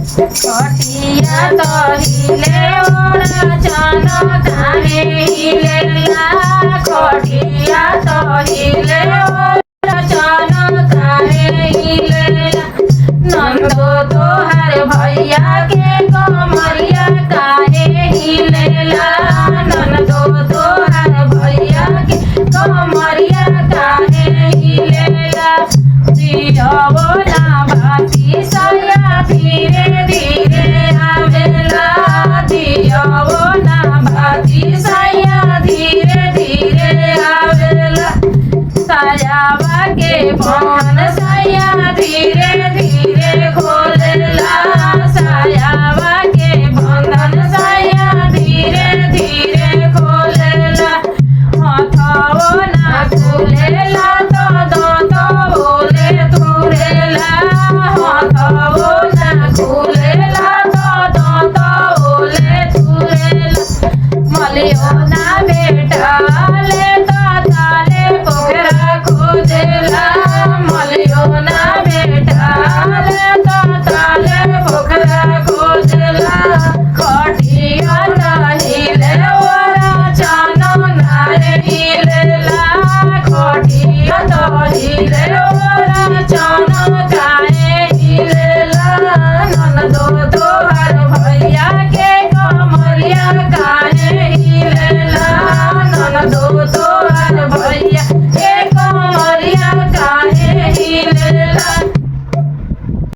खटिया तो हिले ओरा चन काहे हिलेला खटिया तो हिले ओरा चन काहे हिलेला नंदो तोहर भैया के कमरिया काहे हिलेला नंदो तोहर भैया के कमरिया काहे हिलेला जिया बोला